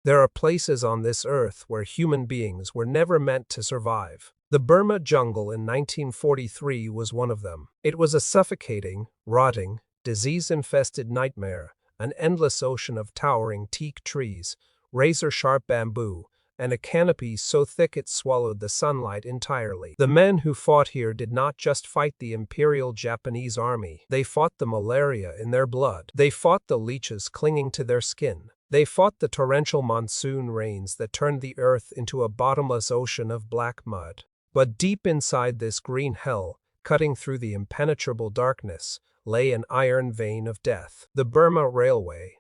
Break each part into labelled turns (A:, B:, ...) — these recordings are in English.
A: There are places on this earth where human beings were never meant to survive. The Burma jungle in 1943 was one of them. It was a suffocating, rotting, disease-infested nightmare, an endless ocean of towering teak trees, razor-sharp bamboo, and a canopy so thick it swallowed the sunlight entirely. The men who fought here did not just fight the Imperial Japanese Army. They fought the malaria in their blood. They fought the leeches clinging to their skin. They fought the torrential monsoon rains that turned the earth into a bottomless ocean of black mud. But deep inside this green hell, cutting through the impenetrable darkness, lay an iron vein of death. The Burma Railway.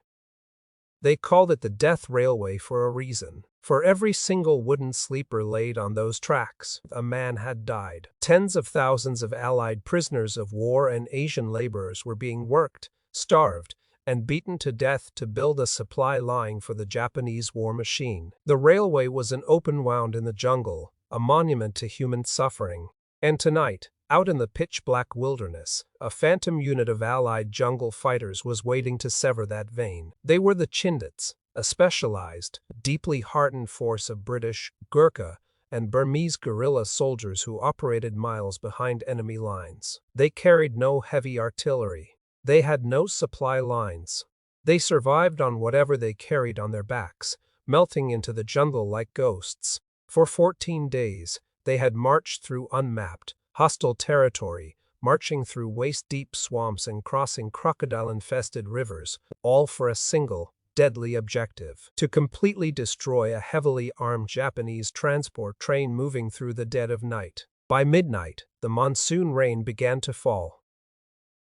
A: They called it the Death Railway for a reason. For every single wooden sleeper laid on those tracks, a man had died. Tens of thousands of Allied prisoners of war and Asian laborers were being worked, starved, and beaten to death to build a supply line for the Japanese war machine. The railway was an open wound in the jungle, a monument to human suffering. And tonight, out in the pitch-black wilderness, a phantom unit of Allied jungle fighters was waiting to sever that vein. They were the Chindits, a specialized, deeply hardened force of British, Gurkha, and Burmese guerrilla soldiers who operated miles behind enemy lines. They carried no heavy artillery. They had no supply lines. They survived on whatever they carried on their backs, melting into the jungle like ghosts. For 14 days, they had marched through unmapped, hostile territory, marching through waist-deep swamps and crossing crocodile-infested rivers, all for a single, deadly objective: to completely destroy a heavily armed Japanese transport train moving through the dead of night. By midnight, the monsoon rain began to fall.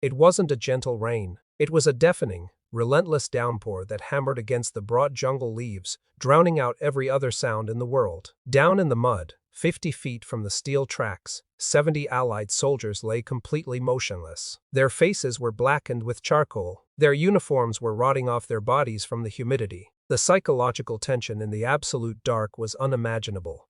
A: It wasn't a gentle rain. It was a deafening, relentless downpour that hammered against the broad jungle leaves, drowning out every other sound in the world. Down in the mud, 50 feet from the steel tracks, 70 Allied soldiers lay completely motionless. Their faces were blackened with charcoal. Their uniforms were rotting off their bodies from the humidity. The psychological tension in the absolute dark was unimaginable.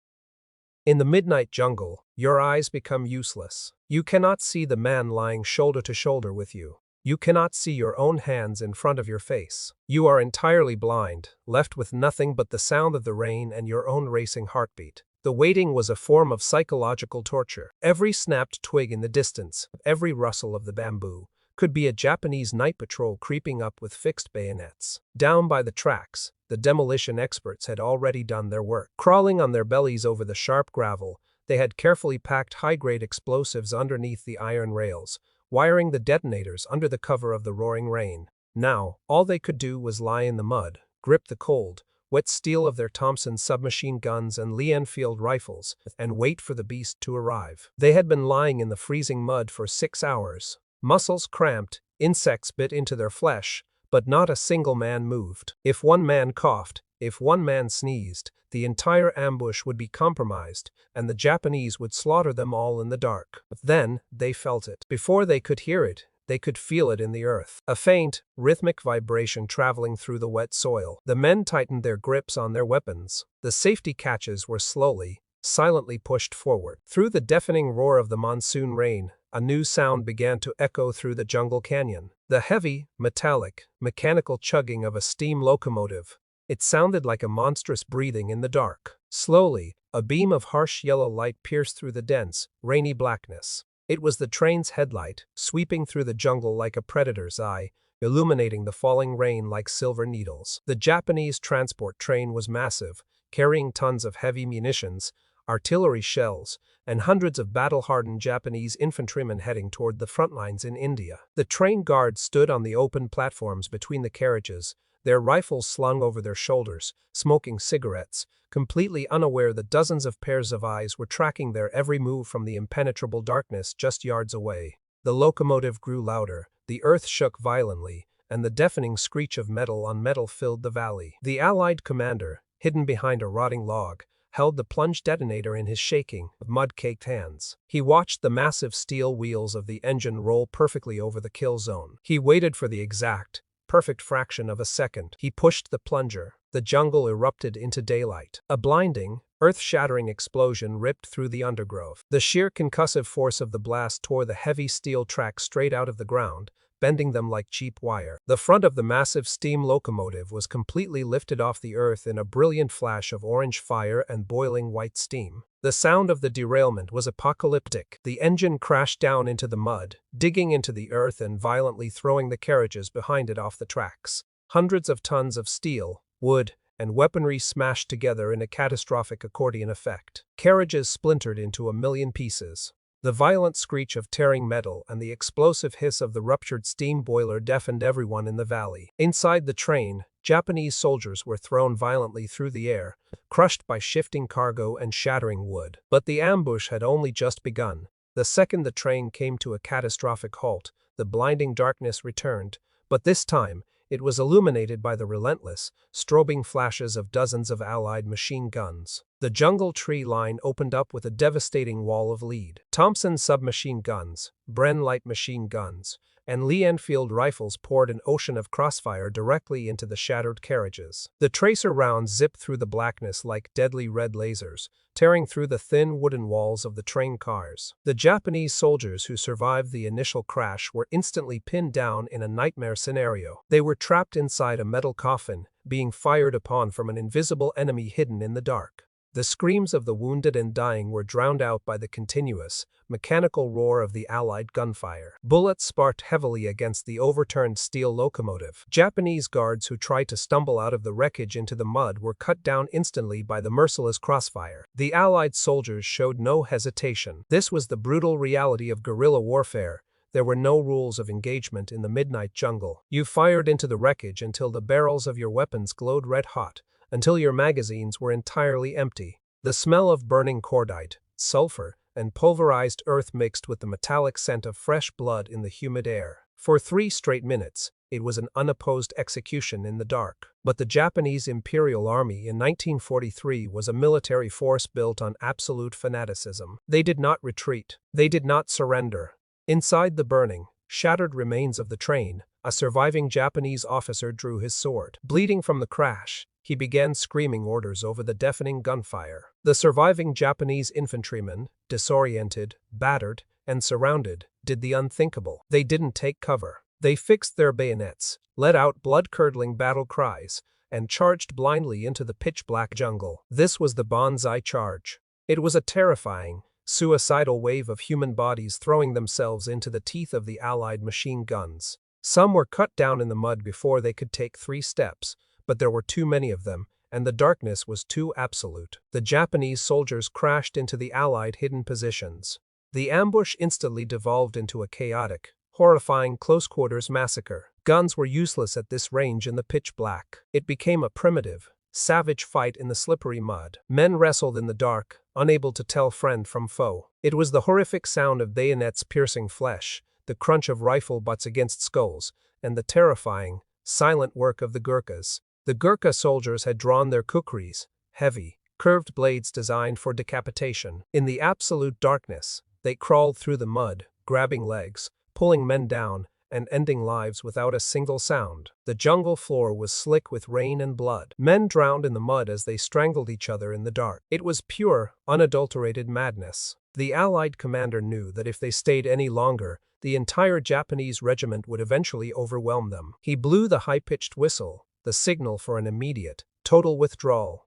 A: In the midnight jungle, your eyes become useless. You cannot see the man lying shoulder to shoulder with you. You cannot see your own hands in front of your face. You are entirely blind, left with nothing but the sound of the rain and your own racing heartbeat. The waiting was a form of psychological torture. Every snapped twig in the distance, every rustle of the bamboo, could be a Japanese night patrol creeping up with fixed bayonets. Down by the tracks, the demolition experts had already done their work. Crawling on their bellies over the sharp gravel, they had carefully packed high-grade explosives underneath the iron rails, wiring the detonators under the cover of the roaring rain. Now, all they could do was lie in the mud, grip the cold, wet steel of their Thompson submachine guns and Lee Enfield rifles, and wait for the beast to arrive. They had been lying in the freezing mud for 6 hours. Muscles cramped, insects bit into their flesh, but not a single man moved. If one man coughed, if one man sneezed, the entire ambush would be compromised, and the Japanese would slaughter them all in the dark. Then, they felt it. Before they could hear it, they could feel it in the earth. A faint, rhythmic vibration traveling through the wet soil. The men tightened their grips on their weapons. The safety catches were slowly, silently pushed forward. Through the deafening roar of the monsoon rain, a new sound began to echo through the jungle canyon. The heavy, metallic, mechanical chugging of a steam locomotive. It sounded like a monstrous breathing in the dark. Slowly, a beam of harsh yellow light pierced through the dense, rainy blackness. It was the train's headlight, sweeping through the jungle like a predator's eye, illuminating the falling rain like silver needles. The Japanese transport train was massive, carrying tons of heavy munitions, artillery shells, and hundreds of battle-hardened Japanese infantrymen heading toward the front lines in India. The train guards stood on the open platforms between the carriages, their rifles slung over their shoulders, smoking cigarettes, completely unaware that dozens of pairs of eyes were tracking their every move from the impenetrable darkness just yards away. The locomotive grew louder, the earth shook violently, and the deafening screech of metal on metal filled the valley. The Allied commander, hidden behind a rotting log, held the plunge detonator in his shaking, mud-caked hands. He watched the massive steel wheels of the engine roll perfectly over the kill zone. He waited for the exact, perfect fraction of a second. He pushed the plunger. The jungle erupted into daylight. A blinding, earth-shattering explosion ripped through the undergrowth. The sheer concussive force of the blast tore the heavy steel track straight out of the ground, bending them like cheap wire. The front of the massive steam locomotive was completely lifted off the earth in a brilliant flash of orange fire and boiling white steam. The sound of the derailment was apocalyptic. The engine crashed down into the mud, digging into the earth and violently throwing the carriages behind it off the tracks. Hundreds of tons of steel, wood, and weaponry smashed together in a catastrophic accordion effect. Carriages splintered into a million pieces. The violent screech of tearing metal and the explosive hiss of the ruptured steam boiler deafened everyone in the valley. Inside the train, Japanese soldiers were thrown violently through the air, crushed by shifting cargo and shattering wood. But the ambush had only just begun. The second the train came to a catastrophic halt, the blinding darkness returned, but this time, it was illuminated by the relentless, strobing flashes of dozens of Allied machine guns. The jungle tree line opened up with a devastating wall of lead. Thompson submachine guns, Bren light machine guns, and Lee Enfield rifles poured an ocean of crossfire directly into the shattered carriages. The tracer rounds zipped through the blackness like deadly red lasers, tearing through the thin wooden walls of the train cars. The Japanese soldiers who survived the initial crash were instantly pinned down in a nightmare scenario. They were trapped inside a metal coffin, being fired upon from an invisible enemy hidden in the dark. The screams of the wounded and dying were drowned out by the continuous, mechanical roar of the Allied gunfire. Bullets sparked heavily against the overturned steel locomotive. Japanese guards who tried to stumble out of the wreckage into the mud were cut down instantly by the merciless crossfire. The Allied soldiers showed no hesitation. This was the brutal reality of guerrilla warfare. There were no rules of engagement in the midnight jungle. You fired into the wreckage until the barrels of your weapons glowed red hot, until your magazines were entirely empty. The smell of burning cordite, sulfur, and pulverized earth mixed with the metallic scent of fresh blood in the humid air. For 3 straight minutes, it was an unopposed execution in the dark. But the Japanese Imperial Army in 1943 was a military force built on absolute fanaticism. They did not retreat. They did not surrender. Inside the burning, shattered remains of the train, a surviving Japanese officer drew his sword. Bleeding from the crash, he began screaming orders over the deafening gunfire. The surviving Japanese infantrymen, disoriented, battered, and surrounded, did the unthinkable. They didn't take cover. They fixed their bayonets, let out blood-curdling battle cries, and charged blindly into the pitch-black jungle. This was the Banzai Charge. It was a terrifying, suicidal wave of human bodies throwing themselves into the teeth of the Allied machine guns. Some were cut down in the mud before they could take 3 steps, but there were too many of them, and the darkness was too absolute. The Japanese soldiers crashed into the Allied hidden positions. The ambush instantly devolved into a chaotic, horrifying close-quarters massacre. Guns were useless at this range in the pitch black. It became a primitive, savage fight in the slippery mud. Men wrestled in the dark, unable to tell friend from foe. It was the horrific sound of bayonets piercing flesh, the crunch of rifle butts against skulls, and the terrifying, silent work of the Gurkhas. The Gurkha soldiers had drawn their kukris, heavy, curved blades designed for decapitation. In the absolute darkness, they crawled through the mud, grabbing legs, pulling men down, and ending lives without a single sound. The jungle floor was slick with rain and blood. Men drowned in the mud as they strangled each other in the dark. It was pure, unadulterated madness. The Allied commander knew that if they stayed any longer, the entire Japanese regiment would eventually overwhelm them. He blew the high-pitched whistle, the signal for an immediate, total withdrawal.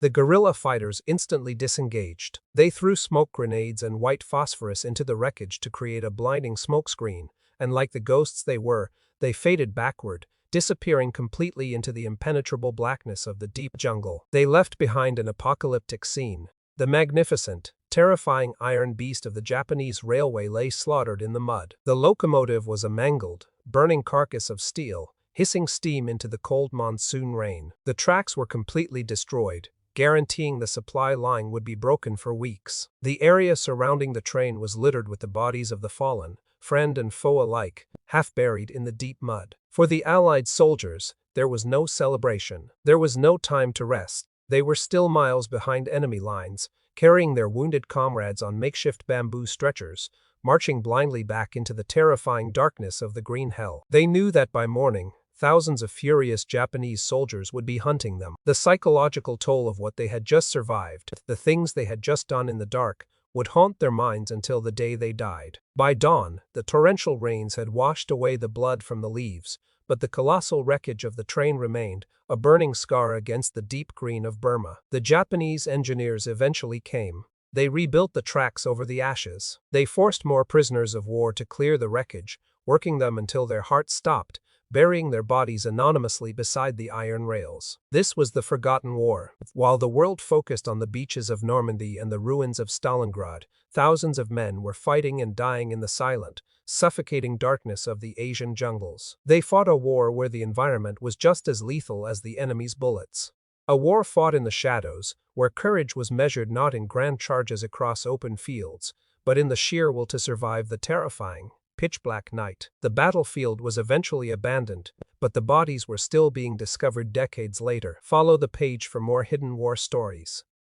A: The guerrilla fighters instantly disengaged. They threw smoke grenades and white phosphorus into the wreckage to create a blinding smokescreen, and like the ghosts they were, they faded backward, disappearing completely into the impenetrable blackness of the deep jungle. They left behind an apocalyptic scene. The magnificent, terrifying iron beast of the Japanese railway lay slaughtered in the mud. The locomotive was a mangled, burning carcass of steel, hissing steam into the cold monsoon rain. The tracks were completely destroyed, guaranteeing the supply line would be broken for weeks. The area surrounding the train was littered with the bodies of the fallen, friend and foe alike, half buried in the deep mud. For the Allied soldiers, there was no celebration. There was no time to rest. They were still miles behind enemy lines, carrying their wounded comrades on makeshift bamboo stretchers, marching blindly back into the terrifying darkness of the green hell. They knew that by morning, thousands of furious Japanese soldiers would be hunting them. The psychological toll of what they had just survived, the things they had just done in the dark, would haunt their minds until the day they died. By dawn, the torrential rains had washed away the blood from the leaves, but the colossal wreckage of the train remained, a burning scar against the deep green of Burma. The Japanese engineers eventually came. They rebuilt the tracks over the ashes. They forced more prisoners of war to clear the wreckage, working them until their hearts stopped, burying their bodies anonymously beside the iron rails. This was the forgotten war. While the world focused on the beaches of Normandy and the ruins of Stalingrad, thousands of men were fighting and dying in the silent, suffocating darkness of the Asian jungles. They fought a war where the environment was just as lethal as the enemy's bullets. A war fought in the shadows, where courage was measured not in grand charges across open fields, but in the sheer will to survive the terrifying, pitch-black night. The battlefield was eventually abandoned, but the bodies were still being discovered decades later. Follow the page for more hidden war stories.